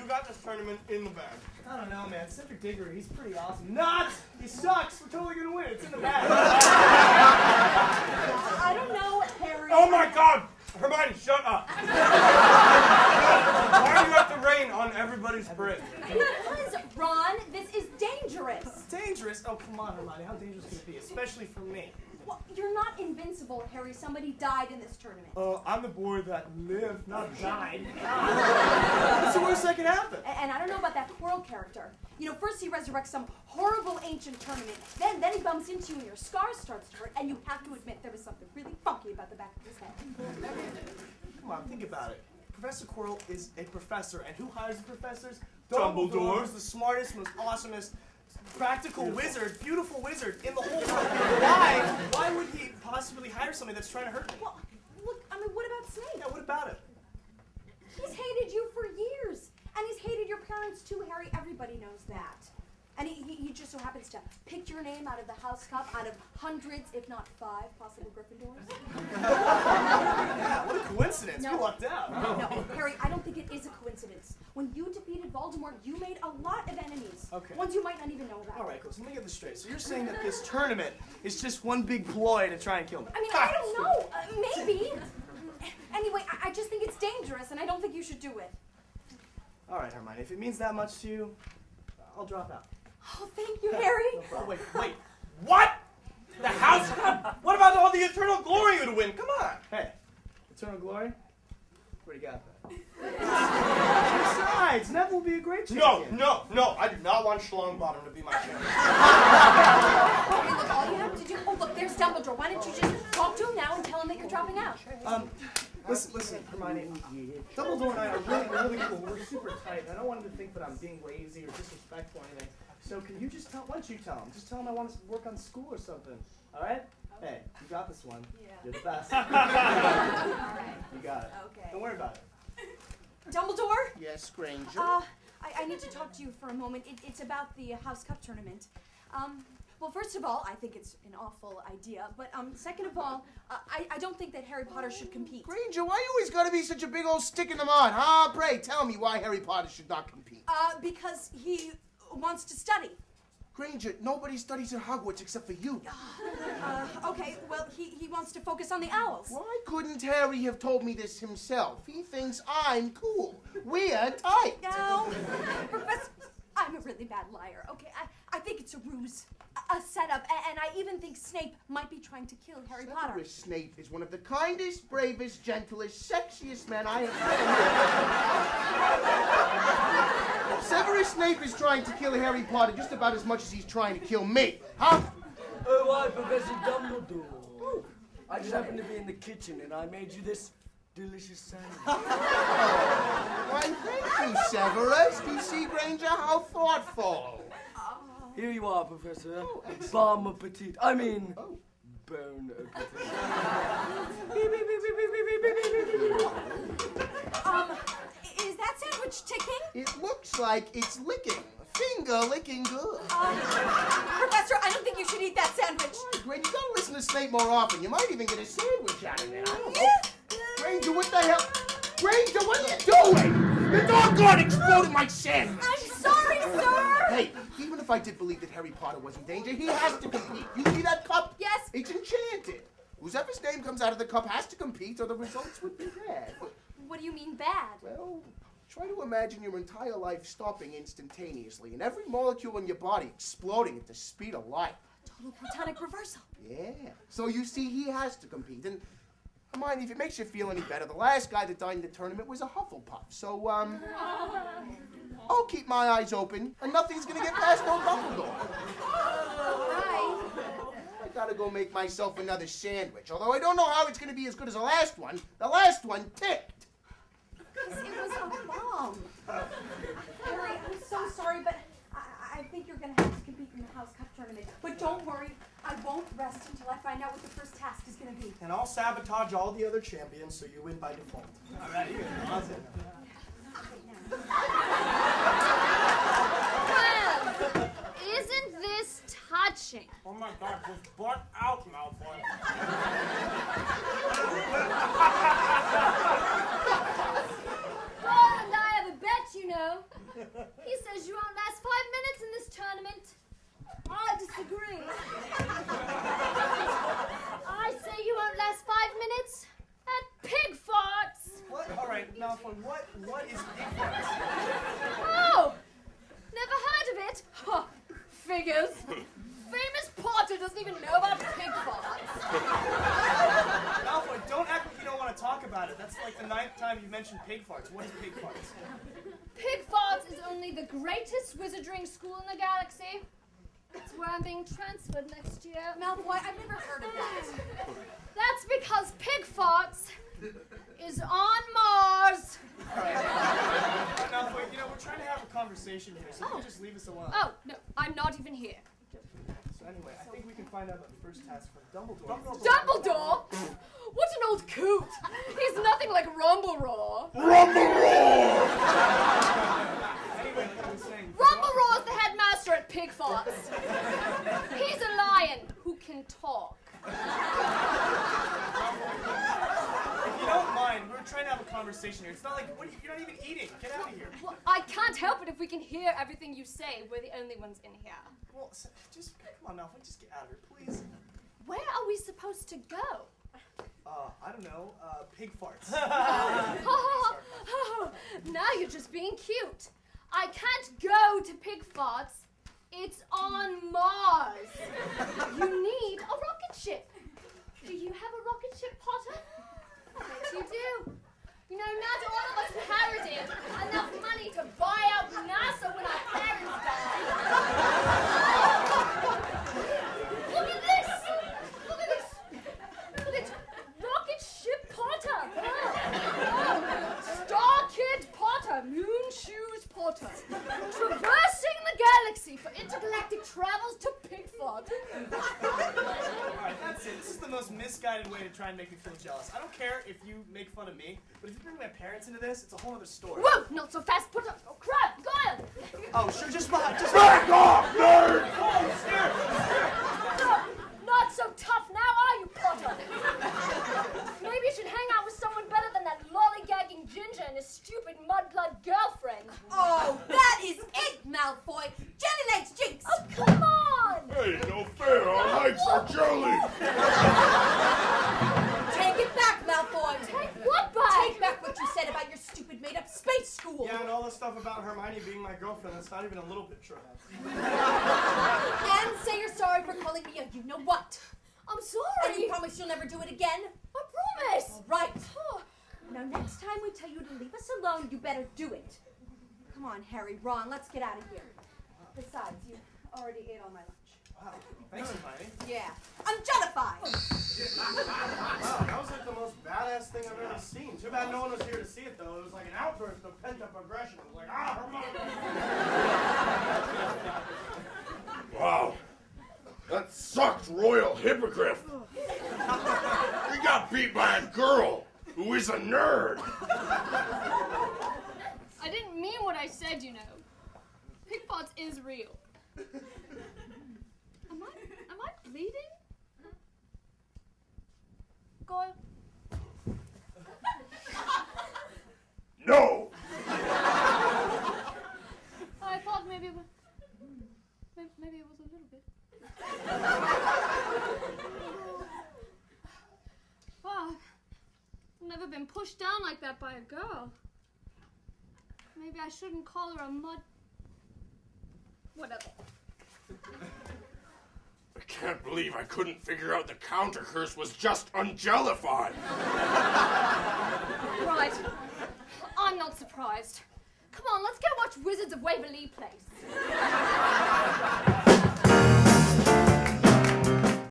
you got this tournament in the bag? I don't know, man. Cedric Diggory, he's pretty awesome. Not! He sucks! We're totally gonna win. It's in the bag. I don't know, Harry. Oh my God! Hermione, shut up! Why do you have to rain on everybody's parade? Because, Ron, this is dangerous. Dangerous? Oh, come on, Hermione. How dangerous can it be? Especially for me. Well, you're not invincible, Harry. Somebody died in this tournament. I'm the boy that lived, not died. What's the worst that can happen? And I don't know about that Quirrell character. You know, first he resurrects some horrible ancient tournament, then he bumps into you and your scar starts to hurt, and you have to admit there was something really funky about the back of his head. Come on, think about it. Professor Quirrell is a professor, and who hires the professors? Dumbledore. Who's the smartest, most awesomest, practical wizard, beautiful wizard in the whole world. Why would he possibly hire somebody that's trying to hurt me? Well, look, I mean, what about Snape? Yeah, what about it? He's hated you for years, and he's hated your parents too, Harry. Everybody knows that. And he just so happens to pick your name out of the House Cup out of hundreds, if not 5, possible Gryffindors. Yeah, what a coincidence. No. You lucked out. No, Harry, I don't think it is a coincidence. When you defeated Voldemort, you made a lot of enemies. Okay. Ones you might not even know about. All right, Coach, let me get this straight. So you're saying that this tournament is just one big ploy to try and kill me? I mean, I don't know. Maybe. Anyway, I just think it's dangerous, and I don't think you should do it. All right, Hermione, if it means that much to you, I'll drop out. Oh, thank you, Harry. No problem. Wait. What? The House Cup? What about all the eternal glory you'd win? Come on. Hey, eternal glory? Where do you got that? Besides, Neville will be a great champion. No. I do not want Schlongbottom to be my champion. Okay, look, all you have to do... Oh, look, there's Dumbledore. Why don't you just talk to him now and tell him that you're dropping out? Listen, Hermione. Dumbledore and I are really cool. We're super tight. I don't want him to think that I'm being lazy or disrespectful or anything. So can you just tell, why don't you tell him? Just tell him I want to work on school or something. All right? Hey, you got this one. Yeah. You're the best. All right. You got it. Okay. Don't worry about it. Dumbledore? Yes, Granger? I need to talk to you for a moment. It's about the House Cup tournament. Well, first of all, I think it's an awful idea. But second of all, I don't think that Harry Potter should compete. Granger, why you always gotta be such a big old stick in the mud, huh? Pray, tell me why Harry Potter should not compete. Because he wants to study. Granger, nobody studies at Hogwarts except for you. Okay, well, he wants to focus on the owls. Why couldn't Harry have told me this himself? He thinks I'm cool. We're tight. No, Professor, I'm a really bad liar. Okay, I think it's a ruse, a setup, and I even think Snape might be trying to kill Harry Potter. Severus Snape is one of the kindest, bravest, gentlest, sexiest men I have met. Severus Snape is trying to kill Harry Potter just about as much as he's trying to kill me, huh? Oh, why, Professor Dumbledore? I just happened to be in the kitchen and I made you this delicious sandwich. Why, thank you, Severus. Do you see, Granger? How thoughtful. Here you are, Professor. Bon appetit. I mean, bon appetit. Is that sandwich ticking? It looks like it's licking. Finger licking good. Professor, I don't think you should eat that sandwich. Granger, you gotta listen to Snape more often. You might even get a sandwich out of there. Yeah. Granger, what the hell? Granger, what are you doing? The doggone exploded my sandwich. I'm sorry, sir. Hey, even if I did believe that Harry Potter was in danger, he has to compete. You see that cup? Yes. It's enchanted. Whoever's name comes out of the cup has to compete, or the results would be bad. What do you mean bad? Well, try to imagine your entire life stopping instantaneously and every molecule in your body exploding at the speed of light. Total platonic reversal. Yeah. So you see, he has to compete. And Hermione, if it makes you feel any better, the last guy that died in the tournament was a Hufflepuff. So, I'll keep my eyes open, and nothing's gonna get past old Dumbledore. Hi. I gotta go make myself another sandwich, although I don't know how it's gonna be as good as the last one. The last one ticked. It was a bomb. Harry, I'm so sorry, but I think you're going to have to compete in the House Cup tournament. But don't worry, I won't rest until I find out what the first task is going to be. And I'll sabotage all the other champions so you win by default. All right, here. How's it? Well, isn't this touching? Oh my God, just butt out, Malfoy. Oh, and I have a bet, you know. Malfoy, what is Pigfarts? Oh! Never heard of it? Huh. Figures. Famous Potter doesn't even know about Pigfarts. Malfoy, don't act like you don't want to talk about it. That's like the 9th time you mentioned Pigfarts. What is Pigfarts? Pigfarts is only the greatest wizarding school in the galaxy. It's where I'm being transferred next year. Malfoy, I've never heard of that. That's because Pigfarts is on Mars. All right, Malfoy, we're trying to have a conversation here, so you can just leave us alone. Oh, no, I'm not even here. So anyway, I think we can find out about the first task from Dumbledore. Dumbledore? What an old coot. He's nothing like Rumbleroar. Anyway, like I was saying... Rumbleroar's the headmaster at Pigfarts. He's a lion who can talk. If you don't mind, we're trying to have a conversation here. It's not like, you're not even eating. Get out of here. Well, I can't help it if we can hear everything you say. We're the only ones in here. Well, just, come on, Malfoy, just get out of here, please. Where are we supposed to go? I don't know, Pigfarts. Now you're just being cute. I can't go to Pigfarts. It's on Mars. You need a rocket ship. Do you have a rocket ship, Potter? I bet you do. Not all of us inherited enough money to buy out NASA when our parents died. Look at this! Look at this! Look at Rocket Ship Potter! Star Kid Potter! Moon Shoes Potter! Traversing the galaxy for intergalactic travels to Pigfarts. Alright, that's it. This is the most misguided way to try and make me feel jealous. I don't care if you make fun of me, but if you bring my parents into this, it's a whole other story. Whoa! Not so fast, Potter! Oh, crap! Goyle! Oh, sure, just Back off, nerd! Oh, scared! Not so tough now, are you, Potter? Maybe you should hang out with someone better than that lollygagging ginger and his stupid mudblood girlfriend. Oh, that is it, Malfoy. Jelly legs, Jinx. Oh, come on! Hey, no fair, our legs are jelly! Take it back, Malfoy. Take what back? Take back what you said about your stupid made-up space school. Yeah, and all the stuff about Hermione being my girlfriend, that's not even a little bit true. And say you're sorry for calling me a you-know-what. I'm sorry. And you promise you'll never do it again? I promise. All right. Now, next time we tell you to leave us alone, you better do it. Come on, Harry, Ron, let's get out of here. Besides, you already ate all my lunch. Wow, thanks, Hermione. Yeah. I'm jellified. Wow, that was like the most badass thing I've ever seen. Too bad no one was here to see it, though. It was like an outburst of pent-up aggression. It was like, Hermione! Wow. That sucked, royal hippogriff. We got beat by a girl who is a nerd. I didn't mean what I said, Pigfarts is real. Am I bleeding? Goyle? No. I thought maybe it was a little bit. Wow, I've never been pushed down like that by a girl. Maybe I shouldn't call her a mud... Whatever. I can't believe I couldn't figure out the counter curse was just unjellified. Right. I'm not surprised. Come on, let's go watch Wizards of Waverly Place.